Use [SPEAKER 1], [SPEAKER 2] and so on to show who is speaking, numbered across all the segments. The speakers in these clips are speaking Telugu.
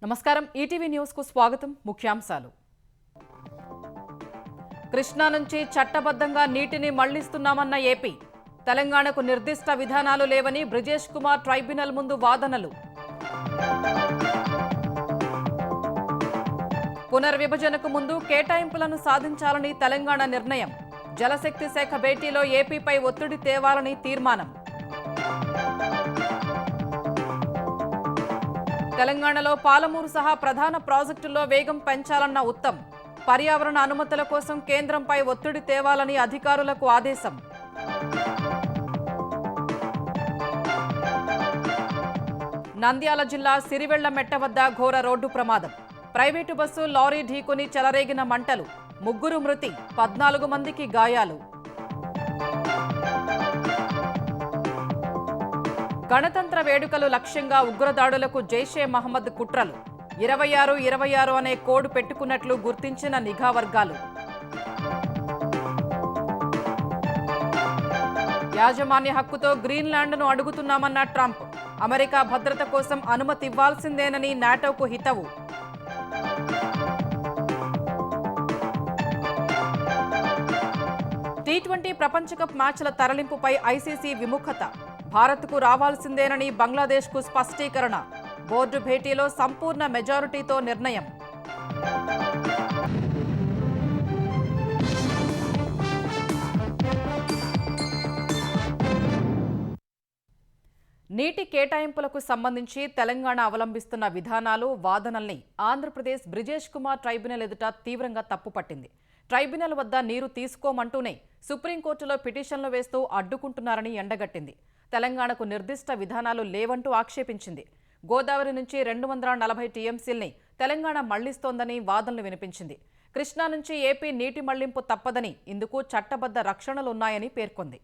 [SPEAKER 1] నమస్కారం ఈటీవీ న్యూస్ కు స్వాగతం ముఖ్యాంశాలు కృష్ణా నుంచి చట్టబద్ధంగా నీటిని మళ్లిస్తున్నామన్న ఏపీ తెలంగాణకు నిర్దిష్ట విధానాలు లేవని బ్రిజేష్ కుమార్ ట్రైబ్యునల్ ముందు వాదనలు పునర్విభజనకు ముందు కేటాయింపులను సాధించాలని తెలంగాణ నిర్ణయం జలశక్తి శాఖ భేటీలో ఏపీపై ఒత్తిడి తేవాలని తీర్మానం తెలంగాణలో పాలమూరు సహా ప్రధాన ప్రాజెక్టుల్లో వేగం పెంచాలన్న ఉత్తమ్ పర్యావరణ అనుమతుల కోసం కేంద్రంపై ఒత్తిడి తేవాలని అధికారులకు ఆదేశం నంద్యాల జిల్లా సిరివెళ్లమెట్ట వద్ద ఘోర రోడ్డు ప్రమాదం ప్రైవేటు బస్సు లారీ ఢీకొని చెలరేగిన మంటలు 3 మృతి 14 మందికి గాయాలు గణతంత్ర వేడుకలు లక్ష్యంగా ఉగ్రదాడులకు జైషే మహమ్మద్ కుట్రలు 26-26 అనే కోడ్ పెట్టుకున్నట్లు గుర్తించిన నిఘా వర్గాలు యాజమాన్య హక్కుతో గ్రీన్లాండ్ను అడుగుతున్నామన్న ట్రంప్ అమెరికా భద్రత కోసం అనుమతి ఇవ్వాల్సిందేనని నాటోకు హితవు టీ20 ప్రపంచ కప్ మ్యాచ్ల తరలింపుపై ఐసీసీ విముఖత భారత్కు రావాల్సిందేనని బంగ్లాదేశ్కు స్పష్టీకరణ బోర్డు భేటీలో సంపూర్ణ మెజారిటీతో నిర్ణయం నీటి కేటాయింపులకు సంబంధించి తెలంగాణ అవలంబిస్తున్న విధానాలు వాదనల్ని ఆంధ్రప్రదేశ్ బ్రిజేష్ కుమార్ ట్రైబ్యునల్ ఎదుట తీవ్రంగా తప్పుపట్టింది ట్రైబ్యునల్ వద్ద నీరు తీసుకోమంటూనే సుప్రీంకోర్టులో పిటిషన్లు వేస్తూ అడ్డుకుంటున్నారని ఎండగట్టింది తెలంగాణకు నిర్దిష్ట విధానాలు లేవంటూ ఆక్షేపించింది గోదావరి నుంచి 240 టీఎంసీల్ని తెలంగాణ మళ్లిస్తోందని వాదనలు వినిపించింది కృష్ణా నుంచి ఏపీ నీటి మళ్లింపు తప్పదని ఇందుకు చట్టబద్ధ రక్షణలున్నాయని పేర్కొంది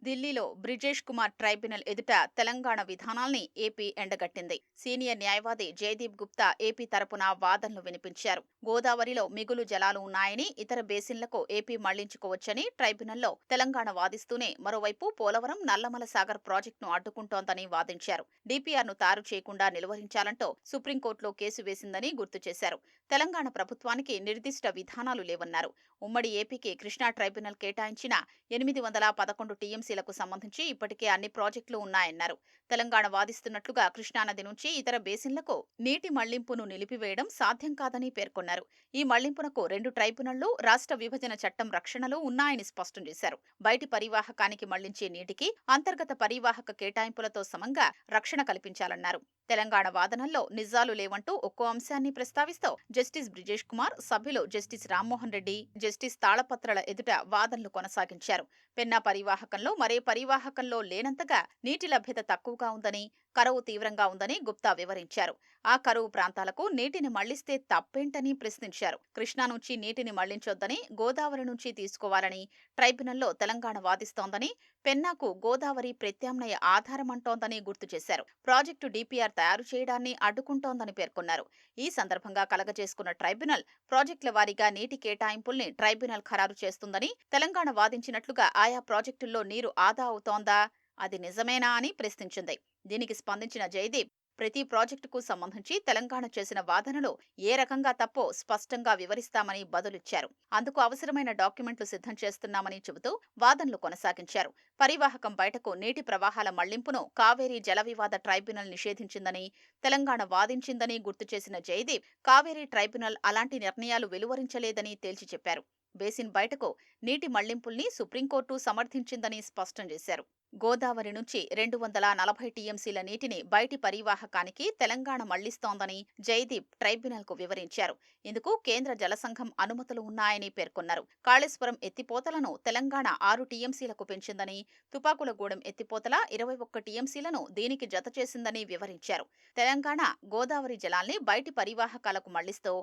[SPEAKER 2] ఢిల్లీలో బ్రిజేష్ కుమార్ ట్రైబ్యునల్ ఎదుట తెలంగాణ విధానాల్ని ఏపీ ఎండగట్టింది సీనియర్ న్యాయవాది జయదీప్ గుప్తా ఏపీ తరపున వాదనలు వినిపించారు గోదావరిలో మిగులు జలాలు ఉన్నాయని ఇతర బేసిన్లకు ఏపీ మళ్లించుకోవచ్చని ట్రైబ్యునల్లో తెలంగాణ వాదిస్తూనే మరోవైపు పోలవరం నల్లమల సాగర్ ప్రాజెక్టును అడ్డుకుంటోందని వాదించారు డీపీఆర్ను తారు చేయకుండా నిలువరించాలంటూ సుప్రీంకోర్టులో కేసు వేసిందని గుర్తు చేశారు తెలంగాణ ప్రభుత్వానికి నిర్దిష్ట విధానాలు లేవన్నారు ఉమ్మడి ఏపీకి కృష్ణా ట్రైబ్యునల్ కేటాయించిన 811 టీఎంసీలకు సంబంధించి ఇప్పటికే అన్ని ప్రాజెక్టులు ఉన్నాయన్నారు తెలంగాణ వాదిస్తున్నట్లుగా కృష్ణానది నుంచి ఇతర బేసిన్లకు నీటి మళ్లింపును నిలిపివేయడం సాధ్యం కాదని పేర్కొన్నారు ఈ మళ్లింపునకు 2 ట్రైబ్యునళ్లు రాష్ట్ర విభజన చట్టం రక్షణలు ఉన్నాయని స్పష్టం చేశారు బయటి పరివాహకానికి మళ్లించే నీటికి అంతర్గత పరివాహక కేటాయింపులతో సమంగా రక్షణ కల్పించాలన్నారు తెలంగాణ వాదనల్లో నిజాలు లేవంటూ ఒక్కో అంశాన్ని ప్రస్తావిస్తూ జస్టిస్ బ్రిజేష్ కుమార్ సభ్యులు జస్టిస్ రామ్మోహన్ రెడ్డి జస్టిస్ తాళపత్రల ఎదుట వాదనలు కొనసాగించారు పెన్నా పరివాహకంలో మరే పరివాహకంలో లేనంతగా నీటి లభ్యత తక్కువగా ఉందని కరువు తీవ్రంగా ఉందని గుప్తా వివరించారు ఆ కరువు ప్రాంతాలకు నీటిని మళ్లిస్తే తప్పేంటని ప్రశ్నించారు కృష్ణా నుంచి నీటిని మళ్లించొద్దని గోదావరి నుంచి తీసుకోవాలని ట్రైబ్యునల్లో తెలంగాణ వాదిస్తోందని పెన్నాకు గోదావరి ప్రత్యామ్నాయ ఆధారమంటోందని గుర్తు చేశారు ప్రాజెక్టు డీపీఆర్ తయారు చేయడాన్ని అడ్డుకుంటోందని పేర్కొన్నారు ఈ సందర్భంగా కలగజేసుకున్న ట్రైబ్యునల్ ప్రాజెక్టుల వారీగా నీటి కేటాయింపుల్ని ట్రైబ్యునల్ ఖరారు చేస్తుందని తెలంగాణ వాదించినట్లుగా ఆయా ప్రాజెక్టుల్లో నీరు ఆదా అవుతోందా అది నిజమేనా అని ప్రశ్నించింది దీనికి స్పందించిన జయదీప్ ప్రతి ప్రాజెక్టుకు సంబంధించి తెలంగాణ చేసిన వాదనలు ఏ రకంగా తప్పో స్పష్టంగా వివరిస్తామని బదులిచ్చారు అందుకు అవసరమైన డాక్యుమెంట్లు సిద్ధం చేస్తున్నామని చెబుతూ వాదనలు కొనసాగించారు పరివాహకం బయటకు నీటి ప్రవాహాల మళ్లింపును కావేరీ జల వివాద ట్రైబ్యునల్ నిషేధించిందని తెలంగాణ వాదించిందని గుర్తు చేసిన జయదీప్ కావేరీ ట్రైబ్యునల్ అలాంటి నిర్ణయాలు వెలువరించలేదని తేల్చి చెప్పారు బేసిన్ బయటకు నీటి మళ్లింపుల్ని సుప్రీంకోర్టు సమర్థించిందని స్పష్టం చేశారు గోదావరి నుంచి 240 టీఎంసీల నీటిని బయటి పరివాహకానికి తెలంగాణ మళ్లిస్తోందని జయదీప్ ట్రైబ్యునల్కు వివరించారు ఇందుకు కేంద్ర జలసంఘం అనుమతులు ఉన్నాయని పేర్కొన్నారు కాళేశ్వరం ఎత్తిపోతలను తెలంగాణ 6 టీఎంసీలకు పెంచిందని తుపాకులగూడెం ఎత్తిపోతల 21 టీఎంసీలను దీనికి జత చేసిందని వివరించారు తెలంగాణ గోదావరి జలాల్ని బయటి పరివాహకాలకు మళ్లిస్తూ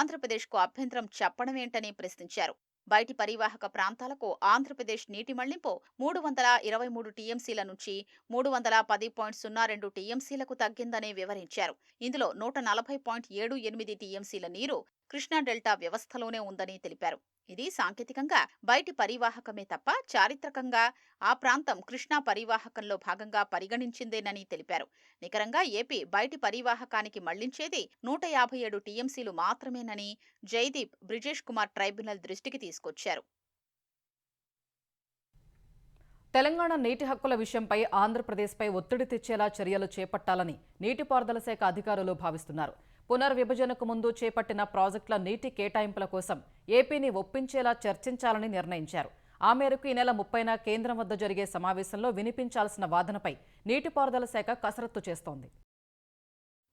[SPEAKER 2] ఆంధ్రప్రదేశ్కు అభ్యంతరం చెప్పడమేంటని ప్రశ్నించారు బయటి పరివాహక ప్రాంతాలకు ఆంధ్రప్రదేశ్ నీటి మళ్లింపు 323 టీఎంసీల నుంచి 310.02 టీఎంసీలకు తగ్గిందని వివరించారు ఇందులో 140.78 టీఎంసీల నీరు కృష్ణా డెల్టా వ్యవస్థలోనే ఉందని తెలిపారు. ఇది సాంకేతికంగా బయటి పరివాహకమే తప్ప చారిత్రకంగా ఆ ప్రాంతం కృష్ణా పరివాహకంలో భాగంగా పరిగణించిందేనని తెలిపారు. నికరంగా ఏపీ బయటి పరివాహకానికి మళ్లించేది 157 టీఎంసీలు మాత్రమేనని జైదీప్ బ్రిజేష్ కుమార్ ట్రైబ్యునల్ దృష్టికి తీసుకొచ్చారు.
[SPEAKER 1] తెలంగాణ నీటి హక్కుల విషయంపై ఆంధ్రప్రదేశ్పై ఒత్తిడి తెచ్చేలా చర్యలు చేపట్టాలని నీటిపారుదల శాఖ అధికారులు భావిస్తున్నారు. పునర్విభజనకు ముందు చేపట్టిన ప్రాజెక్టుల నీటి కేటాయింపుల కోసం ఏపీని ఒప్పించేలా చర్చించాలని నిర్ణయించారు. ఆ మేరకు ఈ నెల 30న కేంద్రం వద్ద జరిగే సమావేశంలో వినిపించాల్సిన వాదనపై నీటిపారుదల శాఖ కసరత్తు చేస్తోంది.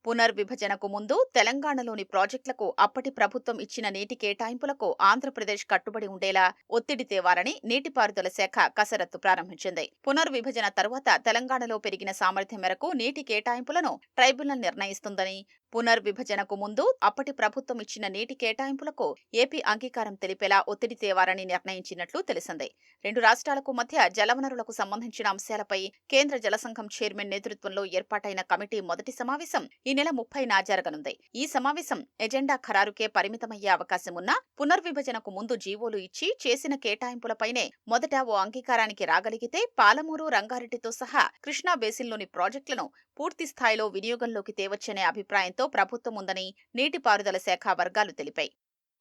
[SPEAKER 2] పునర్విభజనకు ముందు తెలంగాణలోని ప్రాజెక్టులకు అప్పటి ప్రభుత్వం ఇచ్చిన నీటి కేటాయింపులకు ఆంధ్రప్రదేశ్ కట్టుబడి ఉండేలా ఒత్తిడి తేవాలని నీటిపారుదల శాఖ కసరత్తు ప్రారంభించింది. పునర్విభజన తరువాత తెలంగాణలో పెరిగిన సామర్థ్యం మేరకు నీటి కేటాయింపులను ట్రైబ్యునల్ నిర్ణయిస్తుందని, పునర్విభజనకు ముందు అప్పటి ప్రభుత్వం ఇచ్చిన నీటి కేటాయింపులకు ఏపీ అంగీకారం తెలిపేలా ఒత్తిడి తేవాలని నిర్ణయించినట్లు తెలిసింది. రెండు రాష్ట్రాలకు మధ్య జలవనరులకు సంబంధించిన అంశాలపై కేంద్ర జలసంఘం చైర్మన్ నేతృత్వంలో ఏర్పాటైన కమిటీ మొదటి సమావేశం ఈ నెల 30న జరగనుంది. ఈ సమావేశం ఎజెండా ఖరారుకే పరిమితమయ్యే అవకాశం ఉన్నా పునర్విభజనకు ముందు జీవోలు ఇచ్చి చేసిన కేటాయింపులపైనే మొదట ఓ అంగీకారానికి రాగలిగితే పాలమూరు, రంగారెడ్డితో సహా కృష్ణా బేసిన్లోని ప్రాజెక్టులను పూర్తి స్థాయిలో వినియోగంలోకి తేవచ్చనే అభిప్రాయంతో ప్రభుత్వం ఉందని నీటిపారుదల శాఖ వర్గాలు తెలిపాయి.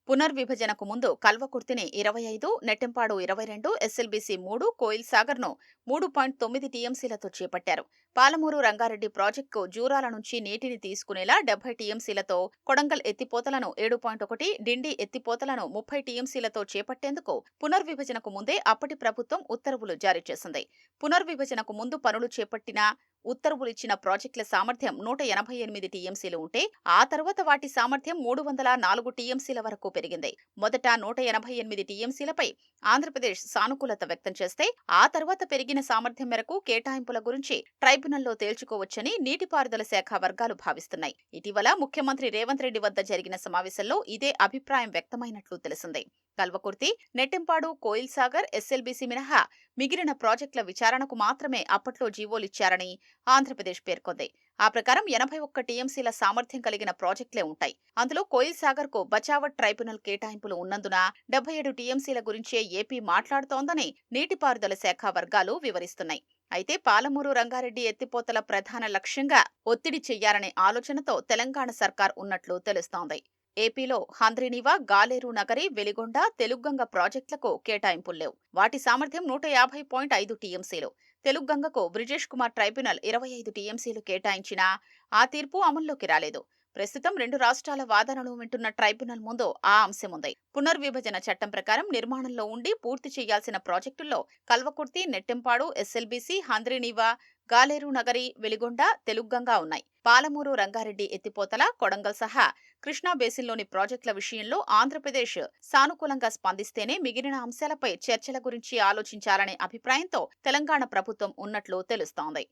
[SPEAKER 2] పునర్విభజనకు ముందు కల్వకుర్తిని 25, నెట్టెంపాడు 22, ఎస్ఎల్బీసీ 3, కోయిల్ సాగర్ను 3.9 టీఎంసీలతో చేపట్టారు. పాలమూరు, రంగారెడ్డి ప్రాజెక్టుకు జూరాల నుంచి నీటిని తీసుకునేలా 70 టీఎంసీలతో, కొడంగల్ ఎత్తిపోతలను 7.1, డిండి ఎత్తిపోతలను 30 టీఎంసీలతో చేపట్టేందుకు పునర్విభజనకు ముందే అప్పటి ప్రభుత్వం ఉత్తర్వులు జారీ చేసింది. పునర్విభజనకు ముందు పనులు చేపట్టిన ఉత్తర్వులిచ్చిన ప్రాజెక్టుల సామర్థ్యం 188 టీఎంసీలు ఉంటే ఆ తర్వాత వాటి సామర్థ్యం 304 టీఎంసీల వరకు పెరిగింది. మొదట 188 టీఎంసీలపై ఆంధ్రప్రదేశ్ సానుకూలత వ్యక్తం చేస్తే ఆ తర్వాత పెరిగిన సామర్థ్యం మేరకు కేటాయింపుల గురించి ట్రైబ్యునల్లో తేల్చుకోవచ్చని నీటిపారుదల శాఖ వర్గాలు భావిస్తున్నాయి. ఇటీవల ముఖ్యమంత్రి రేవంత్ రెడ్డి వద్ద జరిగిన సమావేశంలో ఇదే అభిప్రాయం వ్యక్తమైనట్లు తెలిసింది. కల్వకుర్తి, నెట్టెంపాడు, కోయిల్ సాగర్, ఎస్ఎల్బీసీ మినహా మిగిలిన ప్రాజెక్టుల విచారణకు మాత్రమే అప్పట్లో జీవోలిచ్చారని ఆంధ్రప్రదేశ్ పేర్కొంది. ఆ ప్రకారం 81 టీఎంసీల సామర్థ్యం కలిగిన ప్రాజెక్టులే ఉంటాయి. అందులో కోయిల్ సాగర్ కు బచావట్ ట్రైబ్యునల్ కేటాయింపులు ఉన్నందున 77 టీఎంసీల గురించే ఏపీ మాట్లాడుతోందని నీటిపారుదల శాఖ వర్గాలు వివరిస్తున్నాయి. అయితే పాలమూరు, రంగారెడ్డి ఎత్తిపోతల ప్రధాన లక్ష్యంగా ఒత్తిడి చెయ్యాలనే ఆలోచనతో తెలంగాణ సర్కార్ ఉన్నట్లు తెలుస్తోంది. ఏపీలో హంద్రీనీవా, గాలేరు నగరి, వెలిగొండ, తెలుగంగ ప్రాజెక్టులకు కేటాయింపులు లేవు. వాటి సామర్థ్యం 150.5 టీఎంసీలు. తెలుగంగకు బ్రిజేష్ కుమార్ ట్రైబ్యునల్ 25 టీఎంసీలు కేటాయించినా ఆ తీర్పు అమల్లోకి రాలేదు. ప్రస్తుతం రెండు రాష్ట్రాల వాదనలు వింటున్న ట్రైబ్యునల్ ముందు ఆ అంశముంది. పునర్విభజన చట్టం ప్రకారం నిర్మాణంలో ఉండి పూర్తి చేయాల్సిన ప్రాజెక్టుల్లో కల్వకుర్తి, నెట్టెంపాడు, ఎస్ఎల్బీసీ, హంద్రీనీవా, గాలేరు నగరి, వెలిగొండ, తెలుగంగ ఉన్నాయి. పాలమూరు, రంగారెడ్డి ఎత్తిపోతల, కొడంగల్ సహా కృష్ణా బేసిన్లోని ప్రాజెక్టుల విషయంలో ఆంధ్రప్రదేశ్ సానుకూలంగా స్పందిస్తేనే మిగిలిన అంశాలపై చర్చల గురించి ఆలోచించాలనే అభిప్రాయంతో తెలంగాణ ప్రభుత్వం ఉన్నట్లు తెలుస్తోంది.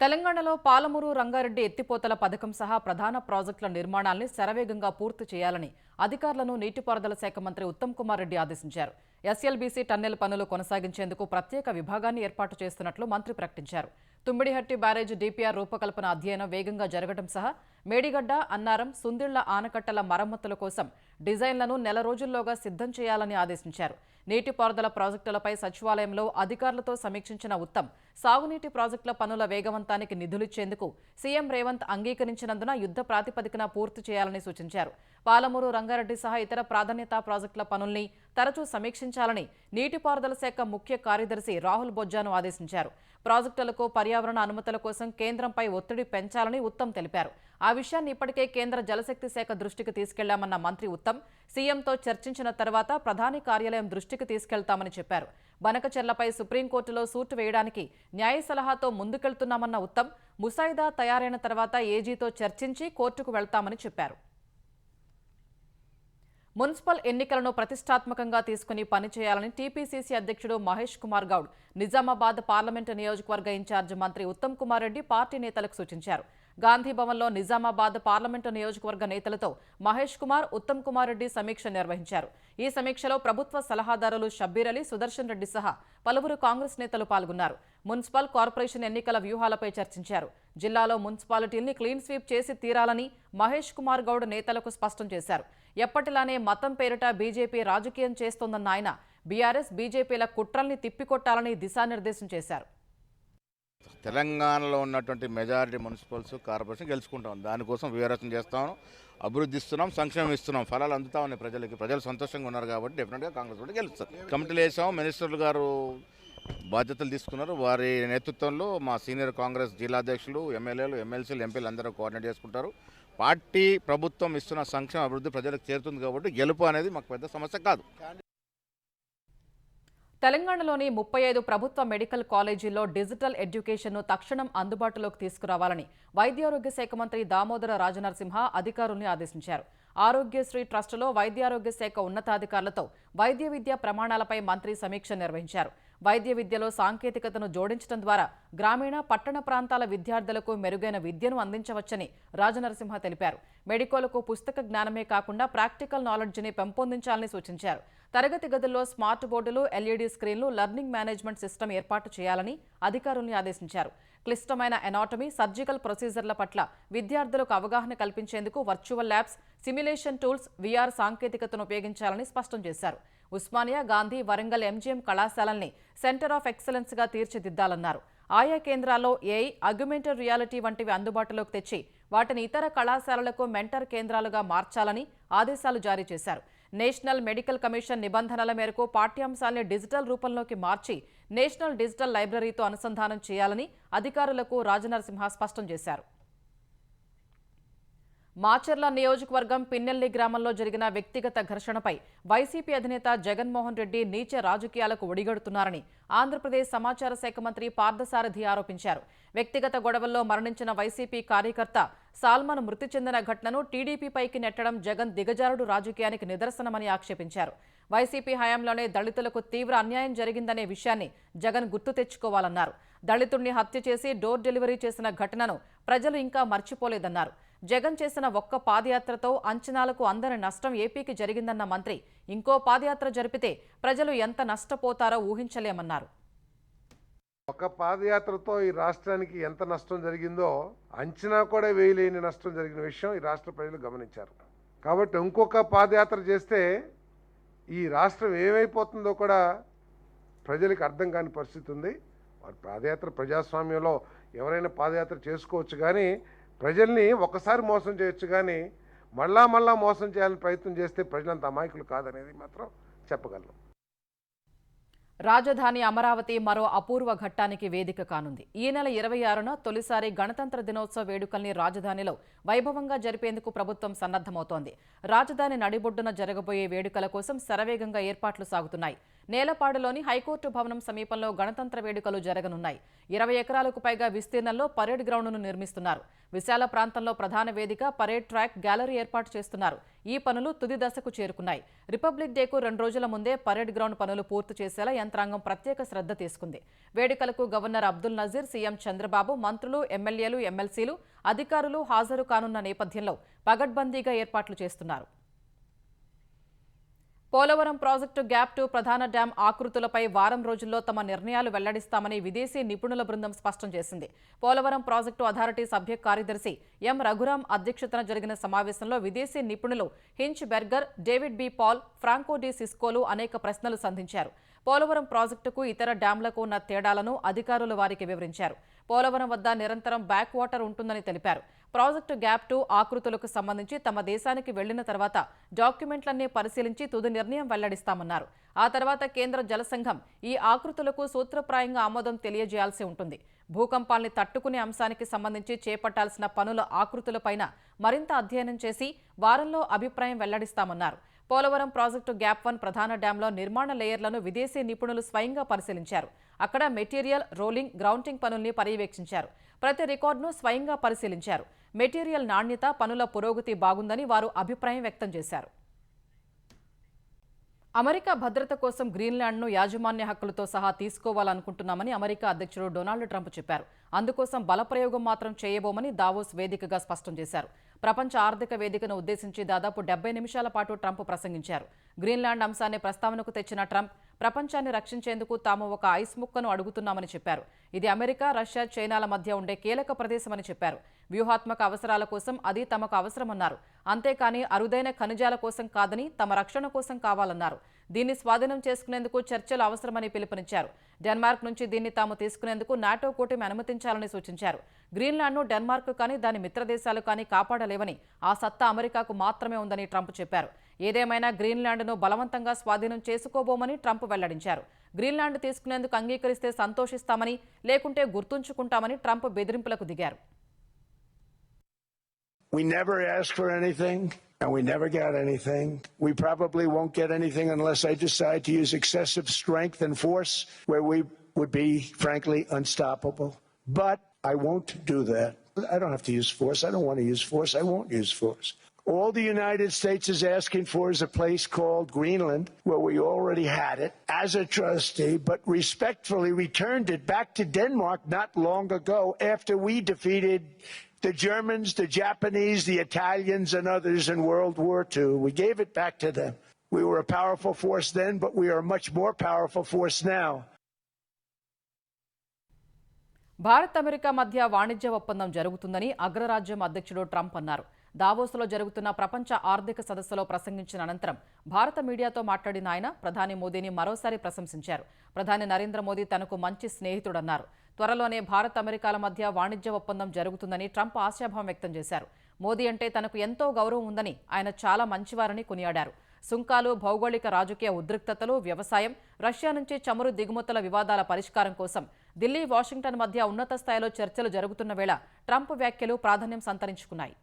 [SPEAKER 1] తెలంగాణలో పాలమూరు, రంగారెడ్డి ఎత్తిపోతల పథకం సహా ప్రధాన ప్రాజెక్టుల నిర్మాణాల్ని శరవేగంగా పూర్తి చేయాలని అధికారులను నీటిపారుదల శాఖ మంత్రి ఉత్తమ్ కుమార్ రెడ్డి ఆదేశించారు. ఎస్ఎల్బీసీ టన్నెల్ పనులు కొనసాగించేందుకు ప్రత్యేక విభాగాన్ని ఏర్పాటు చేస్తున్నట్లు మంత్రి ప్రకటించారు. తుమ్మిడిహట్టి బ్యారేజ్ డీపీఆర్ రూపకల్పన అధ్యయనం వేగంగా జరగడం సహా మేడిగడ్డ, అన్నారం, సుందిళ్ల ఆనకట్టల మరమ్మతుల కోసం డిజైన్లను నెల రోజుల్లోగా సిద్ధం చేయాలని ఆదేశించారు. నీటిపారుదల ప్రాజెక్టులపై సచివాలయంలో అధికారులతో సమీక్షించిన ఉత్తమ్ సాగునీటి ప్రాజెక్టుల పనుల వేగవంతానికి నిధులిచ్చేందుకు సీఎం రేవంత్ అంగీకరించినందున యుద్ధ ప్రాతిపదికన పూర్తి చేయాలని సూచించారు. పాలమూరు, రంగారెడ్డి సహా ఇతర ప్రాధాన్యతా ప్రాజెక్టుల పనుల్ని తరచూ సమీక్షించాలని నీటిపారుదల శాఖ ముఖ్య కార్యదర్శి రాహుల్ బొజ్జాను ఆదేశించారు. ప్రాజెక్టులకు పర్యావరణ అనుమతుల కోసం కేంద్రంపై ఒత్తిడి పెంచాలని ఉత్తమ్ తెలిపారు. ఆ విషయాన్ని ఇప్పటికే కేంద్ర జలశక్తి శాఖ దృష్టికి తీసుకెళ్లామన్న మంత్రి ఉత్తమ్ సీఎంతో చర్చించిన తర్వాత ప్రధాని కార్యాలయం దృష్టికి తీసుకెళ్తామని చెప్పారు. బనకచెర్లపై సుప్రీంకోర్టులో సూట్ వేయడానికి న్యాయ సలహాతో ముందుకెళ్తున్నామన్న ఉత్తమ్ ముసాయిదా తయారైన తర్వాత ఏజీతో చర్చించి కోర్టుకు వెళ్తామని చెప్పారు. మున్సిపల్ ఎన్నికలను ప్రతిష్టాత్మకంగా తీసుకుని పనిచేయాలని టీపీసీసీ అధ్యక్షుడు మహేష్ కుమార్ గౌడ్ నిజామాబాద్ పార్లమెంటు నియోజకవర్గ ఇన్ఛార్జ్ మంత్రి ఉత్తమ్ కుమార్ రెడ్డి పార్టీ నేతలకు సూచించారు. గాంధీ భవన్లో నిజామాబాద్ పార్లమెంటు నియోజకవర్గ నేతలతో మహేష్ కుమార్, ఉత్తమ్ కుమార్ రెడ్డి సమీక్ష నిర్వహించారు. ఈ సమీక్షలో ప్రభుత్వ సలహాదారులు షబ్బీర్ అలీ, సుదర్శన్ రెడ్డి సహా పలువురు కాంగ్రెస్ నేతలు పాల్గొన్నారు. మున్సిపల్, కార్పొరేషన్ ఎన్నికల వ్యూహాలపై చర్చించారు. జిల్లాలో మున్సిపాలిటీల్ని క్లీన్ స్వీప్ చేసి తీరాలని మహేష్ కుమార్ గౌడ్ నేతలకు స్పష్టం చేశారు. ఎప్పటిలానే మతం పేరిట బీజేపీ రాజకీయం చేస్తోందన్న ఆయన బీఆర్ఎస్, బీజేపీల కుట్రల్ని తిప్పికొట్టాలని దిశానిర్దేశం చేశారు.
[SPEAKER 3] తెలంగాణలో ఉన్నటువంటి మెజారిటీ మున్సిపల్స్, కార్పొరేషన్ గెలుచుకుంటాం. దానికోసం వ్యూహరచన చేస్తాం, అభివృద్ధి ఇస్తున్నాం, సంక్షేమం ఇస్తున్నాం. ఫలాలు అందుతా ఉన్నాయి ప్రజలకి. ప్రజలు సంతోషంగా ఉన్నారు కాబట్టి డెఫినెట్గా కాంగ్రెస్ కూడా గెలుస్తారు. కమిటీలు వేసాం, మినిస్టర్లు గారు బాధ్యతలు తీసుకున్నారు. వారి నేతృత్వంలో మా సీనియర్ కాంగ్రెస్ జిల్లాధ్యక్షులు, ఎమ్మెల్యేలు, ఎమ్మెల్సీలు, ఎంపీలు అందరూ కోఆర్డినేట్ చేసుకుంటారు. పార్టీ ప్రభుత్వం ఇస్తున్న సంక్షేమ అభివృద్ధి ప్రజలకు చేరుతుంది కాబట్టి గెలుపు అనేది మాకు పెద్ద సమస్య కాదు.
[SPEAKER 1] తెలంగాణలోని 35 ప్రభుత్వ మెడికల్ కాలేజీల్లో డిజిటల్ ఎడ్యుకేషన్ను తక్షణం అందుబాటులోకి తీసుకురావాలని వైద్యారోగ్య శాఖ మంత్రి దామోదర రాజనరసింహ అధికారుల్ని ఆదేశించారు. ఆరోగ్యశ్రీ ట్రస్టులో వైద్యారోగ్య శాఖ ఉన్నతాధికారులతో వైద్య విద్యా ప్రమాణాలపై మంత్రి సమీక్ష నిర్వహించారు. వైద్య విద్యలో సాంకేతికతను జోడించడం ద్వారా గ్రామీణ, పట్టణ ప్రాంతాల విద్యార్థులకు మెరుగైన విద్యను అందించవచ్చని రాజనరసింహ తెలిపారు. మెడికోలకు పుస్తక జ్ఞానమే కాకుండా ప్రాక్టికల్ నాలెడ్జిని పెంపొందించాలని సూచించారు. తరగతి గదుల్లో స్మార్ట్ బోర్డులు, ఎల్ఈడీ స్క్రీన్లు, లెర్నింగ్ మేనేజ్మెంట్ సిస్టమ్ ఏర్పాటు చేయాలని అధికారుల్ని ఆదేశించారు. క్లిష్టమైన ఎనాటమీ, సర్జికల్ ప్రొసీజర్ల పట్ల విద్యార్థులకు అవగాహన కల్పించేందుకు virtual labs, simulation tools, VR సాంకేతికతను ఉపయోగించాలని స్పష్టం చేశారు. ఉస్మానియా, గాంధీ, వరంగల్ ఎంజీఎం కళాశాలల్ని సెంటర్ ఆఫ్ ఎక్సలెన్స్ గా తీర్చిదిద్దాలన్నారు. ఆయా కేంద్రాల్లో ఏఐ, అగ్యుమెంటెడ్ రియాలిటీ వంటివి అందుబాటులోకి తెచ్చి వాటిని ఇతర కళాశాలలకు మెంటర్ కేంద్రాలుగా మార్చాలని ఆదేశాలు జారీ చేశారు. నేషనల్ మెడికల్ కమిషన్ నిబంధనల మేరకు పాఠ్యాంశాల్ని డిజిటల్ రూపంలోకి మార్చి నేషనల్ డిజిటల్ లైబ్రరీతో అనుసంధానం చేయాలని అధికారులకు రాజనరసింహ స్పష్టం చేశారు. మాచర్ల నియోజకవర్గం పిన్నెల్లి గ్రామంలో జరిగిన వ్యక్తిగత ఘర్షణపై వైసీపీ అధినేత జగన్మోహన్ రెడ్డి నీచ రాజకీయాలకు ఒడిగడుతున్నారని ఆంధ్రప్రదేశ్ సమాచార శాఖ మంత్రి పార్థసారథి ఆరోపించారు. వ్యక్తిగత గొడవల్లో మరణించిన వైసీపీ కార్యకర్త సాల్మన్ మృతి చెందిన ఘటనను టీడీపీపైకి నెట్టడం జగన్ దిగజారుడు రాజకీయానికి నిదర్శనమని ఆక్షేపించారు. వైసీపీ హయాంలోనే దళితులకు తీవ్ర అన్యాయం జరిగిందనే విషయాన్ని జగన్ గుర్తు తెచ్చుకోవాలన్నారు. దళితుడిని హత్య చేసి డోర్ డెలివరీ చేసిన ఘటనను ప్రజలు ఇంకా మర్చిపోలేదన్నారు. జగన్ చేసిన ఒక్క పాదయాత్రతో అంచనాలకు అందని నష్టం ఏపీకి జరిగిందన్న మంత్రి ఇంకో పాదయాత్ర జరిపితే ప్రజలు ఎంత నష్టపోతారో ఊహించలేమన్నారు.
[SPEAKER 4] ఒక పాదయాత్రతో ఈ రాష్ట్రానికి ఎంత నష్టం జరిగిందో అంచనా కూడా వేయలేని నష్టం జరిగిన విషయం ఈ రాష్ట్ర ప్రజలు గమనించారు. కాబట్టి ఇంకొక పాదయాత్ర చేస్తే ఈ రాష్ట్రం ఏమైపోతుందో కూడా ప్రజలకు అర్థం కాని పరిస్థితి ఉంది. వారి పాదయాత్ర ప్రజాస్వామ్యంలో ఎవరైనా పాదయాత్ర చేసుకోవచ్చు, కానీ ప్రజల్ని ఒకసారి మోసం చేయొచ్చు, కానీ మళ్ళా మోసం చేయాలని ప్రయత్నం చేస్తే ప్రజలంత అమాయకులు కాదనేది మాత్రం చెప్పగలను.
[SPEAKER 1] రాజధాని అమరావతి మరో అపూర్వ ఘట్టానికి వేదిక కానుంది. ఈ నెల 26న తొలిసారి గణతంత్ర దినోత్సవ వేడుకల్ని రాజధానిలో వైభవంగా జరిపేందుకు ప్రభుత్వం సన్నద్ధమవుతోంది. రాజధాని నడిబొడ్డున జరగబోయే వేడుకల కోసం శరవేగంగా ఏర్పాట్లు సాగుతున్నాయి. నేలపాడులోని హైకోర్టు భవనం సమీపంలో గణతంత్ర వేడుకలు జరగనున్నాయి. 20 ఎకరాలకు పైగా విస్తీర్ణంలో పరేడ్ గ్రౌండ్ను నిర్మిస్తున్నారు. విశాల ప్రాంతంలో ప్రధాన వేదిక, పరేడ్ ట్రాక్, గ్యాలరీ ఏర్పాటు చేస్తున్నారు. ఈ పనులు తుది దశకు చేరుకున్నాయి. రిపబ్లిక్ డేకు 2 రోజుల ముందే పరేడ్ గ్రౌండ్ పనులు పూర్తి చేసేలా యంత్రాంగం ప్రత్యేక శ్రద్ధ తీసుకుంది. వేడుకలకు గవర్నర్ అబ్దుల్ నజీర్, సీఎం చంద్రబాబు, మంత్రులు, ఎమ్మెల్యేలు, ఎమ్మెల్సీలు, అధికారులు హాజరు కానున్న నేపథ్యంలో పగడ్బందీగా ఏర్పాట్లు చేస్తున్నారు. పోలవరం ప్రాజెక్టు గ్యాప్ 2 ప్రధాన డ్యాం ఆకృతులపై వారం రోజుల్లో తమ నిర్ణయాలు వెల్లడిస్తామని విదేశీ నిపుణుల బృందం స్పష్టం చేసింది. పోలవరం ప్రాజెక్టు అథారిటీ సభ్య కార్యదర్శి ఎం రఘురాం అధ్యక్షతన జరిగిన సమావేశంలో విదేశీ నిపుణులు Hinchberger, David B Paul, Franco de సిస్కోలు అనేక ప్రశ్నలు సంధించారు. పోలవరం ప్రాజెక్టుకు ఇతర డ్యాంలకు ఉన్న తేడాలను అధికారులు వారికి వివరించారు. పోలవరం వద్ద నిరంతరం బ్యాక్ వాటర్ ఉంటుందని తెలిపారు. ప్రాజెక్టు గ్యాప్ 2 ఆకృతులకు సంబంధించి తమ దేశానికి వెళ్లిన తర్వాత డాక్యుమెంట్లన్నీ పరిశీలించి తుది నిర్ణయం వెల్లడిస్తామన్నారు. ఆ తర్వాత కేంద్ర జల సంఘం ఈ ఆకృతులకు సూత్రప్రాయంగా ఆమోదం తెలియజేయాల్సి ఉంటుంది. భూకంపాల్ని తట్టుకునే అంశానికి సంబంధించి చేపట్టాల్సిన పనుల ఆకృతులపైన మరింత అధ్యయనం చేసి వారంలో అభిప్రాయం వెల్లడిస్తామన్నారు. పోలవరం ప్రాజెక్టు గ్యాప్ 1 ప్రధాన డ్యాంలో నిర్మాణ లేయర్లను విదేశీ నిపుణులు స్వయంగా పరిశీలించారు. అక్కడ మెటీరియల్, రోలింగ్, గ్రౌంటింగ్ పనుల్ని పర్యవేక్షించారు. ప్రతి రికార్డును స్వయంగా పరిశీలించారు. మెటీరియల్ నాణ్యత, పనుల పురోగతి బాగుందని వారు అభిప్రాయం వ్యక్తం చేశారు. అమెరికా భద్రత కోసం గ్రీన్లాండ్ను యాజమాన్య హక్కులతో సహా తీసుకోవాలనుకుంటున్నామని అమెరికా అధ్యక్షుడు డొనాల్డ్ ట్రంప్ చెప్పారు. అందుకోసం బలప్రయోగం మాత్రం చేయబోమని దావోస్ వేదికగా స్పష్టం చేశారు. ప్రపంచ ఆర్థిక వేదికను ఉద్దేశించి దాదాపు 70 నిమిషాల పాటు ట్రంప్ ప్రసంగించారు. గ్రీన్లాండ్ అంశాన్ని ప్రస్తావనకు తెచ్చిన ట్రంప్ ప్రపంచాన్ని రక్షించేందుకు తాము ఒక ఐస్ ముక్కను అడుగుతున్నామని చెప్పారు. ఇది అమెరికా, రష్యా, చైనాల మధ్య ఉండే కీలక ప్రదేశమని చెప్పారు. వ్యూహాత్మక అవసరాల కోసం అది తమకు అవసరమన్నారు. అంతేకాని అరుదైన ఖనిజాల కోసం కాదని తమ రక్షణ కోసం కావాలన్నారు. దీన్ని స్వాధీనం చేసుకునేందుకు చర్చలు అవసరమని పిలుపునిచ్చారు. డెన్మార్క్ నుంచి దీన్ని తాము తీసుకునేందుకు నాటో కూటమి అనుమతించాలని సూచించారు. గ్రీన్లాండ్ను డెన్మార్క్ కానీ దాని మిత్రదేశాలు కానీ కాపాడలేవని, ఆ సత్తా అమెరికాకు మాత్రమే ఉందని ట్రంప్ చెప్పారు. ఏదేమైనా గ్రీన్లాండ్ను బలవంతంగా స్వాధీనం చేసుకోబోమని ట్రంప్ వెల్లడించారు. గ్రీన్లాండ్ తీసుకునేందుకు అంగీకరిస్తే సంతోషిస్తామని, లేకుంటే గుర్తుంచుకుంటామని ట్రంప్ బెదిరింపులకు దిగారు.
[SPEAKER 5] We never asked for anything, and we never got anything. We probably won't get anything unless I decide to use excessive strength and force, where we would be, frankly, unstoppable. But I won't do that. I don't have to use force. I don't want to use force. I won't use force. All the United States is asking for is a place called Greenland, where we already had it as a trustee, but respectfully returned it back to Denmark not long ago after we defeated the Germans, the Japanese, the Italians, and others in World War II. We gave it back to them. We were a powerful force then, but we are a much more powerful force now.
[SPEAKER 1] Bharat America మధ్య వాణిజ్య ఒప్పందం జరుగుతుందని అగ్రరాజ్యం అధ్యక్షుడు ట్రంప్ అన్నారు. దావోస్లో జరుగుతున్న ప్రపంచ ఆర్థిక సదస్సులో ప్రసంగించిన అనంతరం భారత మీడియాతో మాట్లాడిన ఆయన ప్రధాని మోదీని మరోసారి ప్రశంసించారు. ప్రధాని నరేంద్ర మోదీ తనకు మంచి స్నేహితుడన్నారు. త్వరలోనే భారత్ అమెరికాల మధ్య వాణిజ్య ఒప్పందం జరుగుతుందని ట్రంప్ ఆశాభావం వ్యక్తం చేశారు. మోదీ అంటే తనకు ఎంతో గౌరవం ఉందని, ఆయన చాలా మంచివారని కొనియాడారు. సుంకాలు, భౌగోళిక రాజకీయ ఉద్రిక్తతలు, వ్యవసాయం, రష్యా నుంచి చమురు దిగుమతుల వివాదాల పరిష్కారం కోసం ఢిల్లీ, వాషింగ్టన్ మధ్య ఉన్నత స్థాయిలో చర్చలు జరుగుతున్న వేళ ట్రంప్ వ్యాఖ్యలు ప్రాధాన్యం సంతరించుకున్నాయి.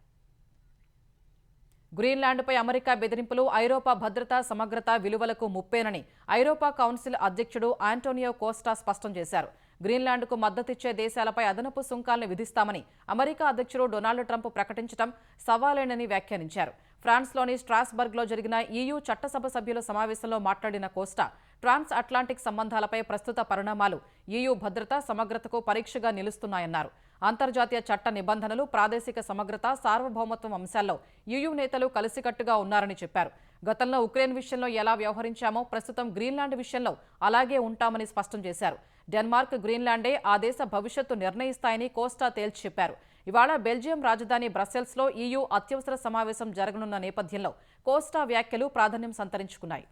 [SPEAKER 1] గ్రీన్లాండ్పై అమెరికా బెదిరింపులు ఐరోపా భద్రతా సమగ్రత విలువలకు ముప్పేనని ఐరోపా కౌన్సిల్ అధ్యక్షుడు ఆంటోనియో కోస్టా స్పష్టం చేశారు. గ్రీన్లాండ్కు మద్దతిచ్చే దేశాలపై అదనపు సుంకాలను విధిస్తామని అమెరికా అధ్యక్షుడు డొనాల్డ్ ట్రంప్ ప్రకటించడం సవాలేనని వ్యాఖ్యానించారు. ఫ్రాన్స్లోని స్ట్రాస్బర్గ్లో జరిగిన EU చట్టసభ సభ్యుల సమావేశంలో మాట్లాడిన కోస్టా ట్రాన్స్ అట్లాంటిక్ సంబంధాలపై ప్రస్తుత పరిణామాలు EU భద్రత సమగ్రతకు పరీక్షగా నిలుస్తున్నాయన్నారు. అంతర్జాతీయ చట్ట నిబంధనలు, ప్రాదేశిక సమగ్రత, సార్వభౌమత్వం అంశాల్లో EU నేతలు కలిసికట్టుగా ఉన్నారని చెప్పారు. గతంలో ఉక్రెయిన్ విషయంలో ఎలా వ్యవహరించామో ప్రస్తుతం గ్రీన్లాండ్ విషయంలో అలాగే ఉంటామని స్పష్టం చేశారు. డెన్మార్క్, గ్రీన్లాండే ఆ దేశ భవిష్యత్తు నిర్ణయిస్తాయని కోస్టా తేల్చి చెప్పారు. ఇవాళ బెల్జియం రాజధాని బ్రసెల్స్లో EU అత్యవసర సమావేశం జరగనున్న నేపథ్యంలో కోస్టా వ్యాఖ్యలు ప్రాధాన్యం సంతరించుకున్నాయి.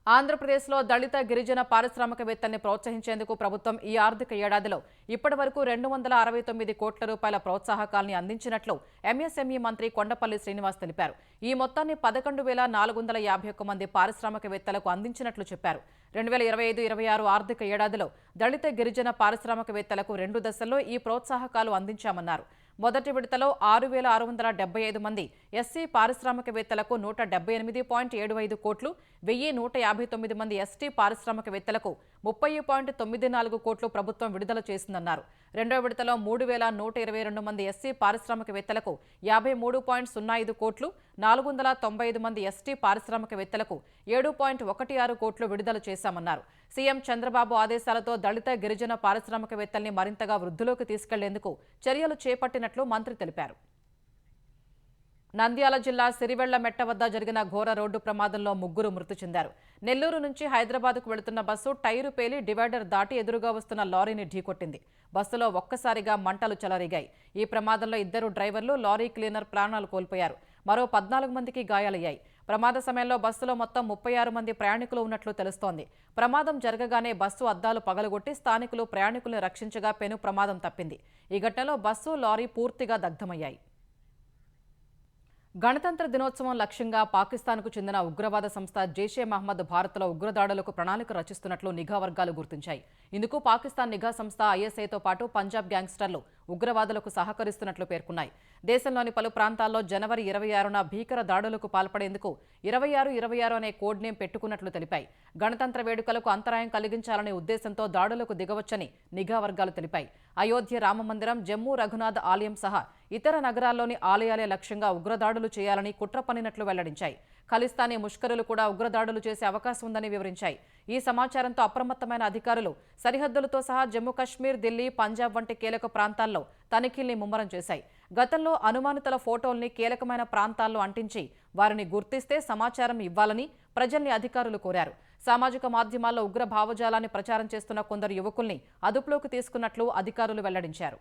[SPEAKER 1] ఆంధ్రప్రదేశ్లో దళిత, గిరిజన పారిశ్రామికవేత్తల్ని ప్రోత్సహించేందుకు ప్రభుత్వం ఈ ఆర్థిక ఏడాదిలో ఇప్పటివరకు 269 కోట్ల రూపాయల ప్రోత్సాహకాల్ని అందించినట్లు MSME మంత్రి కొండపల్లి శ్రీనివాస్ తెలిపారు. ఈ మొత్తాన్ని 11,451 మంది పారిశ్రామికవేత్తలకు అందించినట్లు చెప్పారు. 2025-26 ఆర్థిక ఏడాదిలో దళిత, గిరిజన పారిశ్రామికవేత్తలకు 2 దశల్లో ఈ ప్రోత్సాహకాలు అందించామన్నారు. మొదటి విడతలో 6,675 మంది ఎస్సీ పారిశ్రామికవేత్తలకు 178.75 కోట్లు, 1,159 మంది ఎస్టీ పారిశ్రామికవేత్తలకు 30.94 కోట్లు ప్రభుత్వం విడుదల చేసిందన్నారు. రెండో విడతలో 3,122 మంది ఎస్సీ పారిశ్రామికవేత్తలకు 53.05 కోట్లు, 495 మంది ఎస్టీ పారిశ్రామికవేత్తలకు 7.16 కోట్లు విడుదల చేశామన్నారు. సీఎం చంద్రబాబు ఆదేశాలతో దళిత, గిరిజన పారిశ్రామికవేత్తల్ని మరింతగా వృద్ధిలోకి తీసుకెళ్లేందుకు చర్యలు చేపట్టినట్లు మంత్రి తెలిపారు. నంద్యాల జిల్లా సిరివెళ్ల మెట్ట వద్ద జరిగిన ఘోర రోడ్డు ప్రమాదంలో 3 మృతి చెందారు. నెల్లూరు నుంచి హైదరాబాద్కు వెళుతున్న బస్సు టైరు పేలి డివైడర్ దాటి ఎదురుగా వస్తున్న లారీని ఢీకొట్టింది. బస్సులో ఒక్కసారిగా మంటలు చెలరేగాయి. ఈ ప్రమాదంలో 2 డ్రైవర్లు, లారీ క్లీనర్ ప్రాణాలు కోల్పోయారు. మరో 14 మందికి గాయాలయ్యాయి. ప్రమాద సమయంలో బస్సులో మొత్తం 36 మంది ప్రయాణికులు ఉన్నట్లు తెలుస్తోంది. ప్రమాదం జరగగానే బస్సు అద్దాలు పగలగొట్టి స్థానికులు ప్రయాణికులను రక్షించగా పెను ప్రమాదం తప్పింది. ఈ ఘటనలో బస్సు, లారీ పూర్తిగా దగ్ధమయ్యాయి. గణతంత్ర దినోత్సవం లక్ష్యంగా పాకిస్తాన్కు చెందిన ఉగ్రవాద సంస్థ జైషే మహ్మద్ భారత్లో ఉగ్రదాడులకు ప్రణాళిక రచిస్తున్నట్లు నిఘా వర్గాలు గుర్తించాయి. ఇందుకు పాకిస్తాన్ నిఘా సంస్థ ISIతో పాటు పంజాబ్ గ్యాంగ్స్టర్లు ఉగ్రవాదులకు సహకరిస్తున్నట్లు పేర్కొన్నాయి. దేశంలోని పలు ప్రాంతాల్లో జనవరి 26న భీకర దాడులకు పాల్పడేందుకు 26/26 అనే కోడ్ నేమ్ పెట్టుకున్నట్లు తెలిపాయి. గణతంత్ర వేడుకలకు అంతరాయం కలిగించాలనే ఉద్దేశంతో దాడులకు దిగవచ్చని నిఘా వర్గాలు తెలిపాయి. అయోధ్య రామమందిరం, జమ్మూ రఘునాథ్ ఆలయం సహా ఇతర నగరాల్లోని ఆలయాలే లక్ష్యంగా ఉగ్రదాడులు చేయాలని కుట్ర పన్నినట్లు వెల్లడించాయి. ఖలిస్తానీ ముష్కరులు కూడా ఉగ్రదాడులు చేసే అవకాశం ఉందని వివరించాయి. ఈ సమాచారంతో అప్రమత్తమైన అధికారులు సరిహద్దులతో సహా జమ్మూ కశ్మీర్, ఢిల్లీ, పంజాబ్ వంటి కీలక ప్రాంతాల్లో తనిఖీల్ని ముమ్మరం చేశాయి. గతంలో అనుమానితుల ఫోటోల్ని కీలకమైన ప్రాంతాల్లో అంటించి వారిని గుర్తిస్తే సమాచారం ఇవ్వాలని ప్రజల్ని అధికారులు కోరారు. సామాజిక మాధ్యమాల్లో ఉగ్ర భావజాలాన్ని ప్రచారం చేస్తున్న కొందరు యువకుల్ని అదుపులోకి తీసుకున్నట్లు అధికారులు వెల్లడించారు.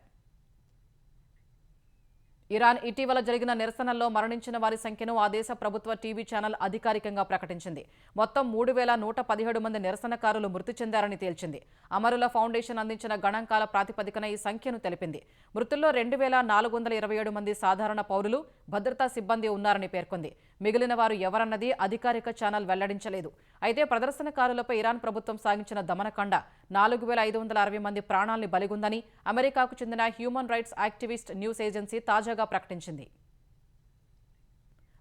[SPEAKER 1] ఇరాన్ ఇటీవల జరిగిన నిరసనల్లో మరణించిన వారి సంఖ్యను ఆ దేశ ప్రభుత్వ టీవీ ఛానల్ అధికారికంగా ప్రకటించింది. మొత్తం 3117 మంది నిరసనకారులు మృతి చెందారని తేల్చింది. అమరుల ఫౌండేషన్ అందించిన గణాంకాల ప్రాతిపదికన ఈ సంఖ్యను తెలిపింది. మృతుల్లో 2427 మంది సాధారణ పౌరులు, భద్రతా సిబ్బంది ఉన్నారని పేర్కొంది. మిగిలిన వారు ఎవరన్నది అధికారిక ఛానల్ వెల్లడించలేదు. అయితే ప్రదర్శనకారులపై ఇరాన్ ప్రభుత్వం సాగించిన దమనకాండ 4560 మంది ప్రాణాల్ని బలిగొందని అమెరికాకు చెందిన human rights activist news agency తాజాగా ప్రకటించింది.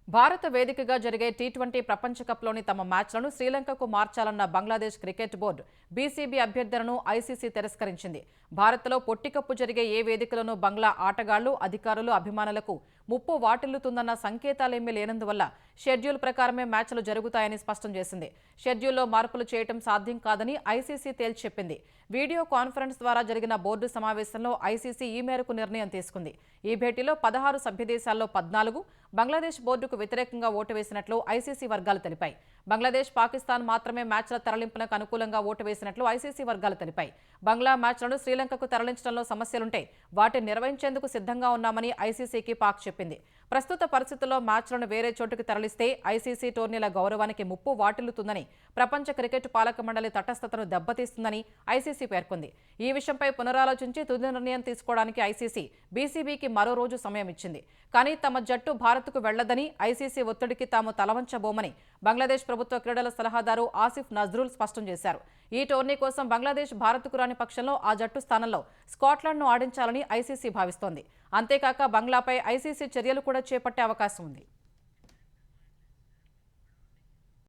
[SPEAKER 1] భారత వేదికగా జరిగే టీ20 ప్రపంచ కప్లోని తమ మ్యాచ్లను శ్రీలంకకు మార్చాలన్న బంగ్లాదేశ్ క్రికెట్ బోర్డు బీసీబీ అభ్యర్థనను ఐసీసీ తిరస్కరించింది. భారత్లో పొట్టికప్పు జరిగే ఏ వేదికలోనూ బంగ్లా ఆటగాళ్లు, అధికారులు, అభిమానులకు ముప్పు వాటిల్లుతుందన్న సంకేతాలేమీ లేనందువల్ల షెడ్యూల్ ప్రకారమే మ్యాచ్లు జరుగుతాయని స్పష్టం చేసింది. షెడ్యూల్లో మార్పులు చేయడం సాధ్యం కాదని ఐసీసీ తేల్చి చెప్పింది. వీడియో కాన్ఫరెన్స్ ద్వారా జరిగిన బోర్డు సమావేశంలో ఐసీసీ ఈ మేరకు నిర్ణయం తీసుకుంది. ఈ భేటీలో 16 సభ్యదేశాల్లో 14 బంగ్లాదేశ్ బోర్డుకు వ్యతిరేకంగా ఓటు వేసినట్లు ఐసీసీ వర్గాలు తెలిపాయి. బంగ్లాదేశ్, పాకిస్తాన్ మాత్రమే మ్యాచ్ల తరలింపునకు అనుకూలంగా ఓటు వేసినట్లు ఐసీసీ వర్గాలు తెలిపాయి. బంగ్లా మ్యాచ్లను శ్రీలంకకు తరలించడంలో సమస్యలుంటే వాటిని నిర్వహించేందుకు సిద్ధంగా ఉన్నామని ఐసీసీకి పాక్ చెప్పింది. ప్రస్తుత పరిస్థితుల్లో మ్యాచ్లను వేరే చోటుకు తరలిస్తే ఐసీసీ టోర్నీల గౌరవానికి ముప్పు వాటిల్లుతుందని, ప్రపంచ క్రికెట్ పాలక మండలి తటస్థతను దెబ్బతీస్తుందని ఐసీసీ పేర్కొంది. ఈ విషయంపై పునరాలోచించి తుది నిర్ణయం తీసుకోవడానికి ఐసీసీ బీసీబీకి మరో రోజు సమయం ఇచ్చింది. కానీ తమ జట్టు భారత్కు వెళ్లదని, ఐసీసీ ఒత్తిడికి తాము తలవంచబోమని బంగ్లాదేశ్ ప్రభుత్వ క్రీడల సలహాదారు ఆసిఫ్ నజ్రుల్ స్పష్టం చేశారు. ఈ టోర్నీ కోసం బంగ్లాదేశ్ భారత్కు రాని పక్షంలో ఆ జట్టు స్థానంలో స్కాట్లాండ్ను ఆడించాలని ఐసీసీ భావిస్తోంది. అంతేకాక బంగ్లాపై ఐసీసీ చర్యలు కూడా చేపట్టే అవకాశం ఉంది.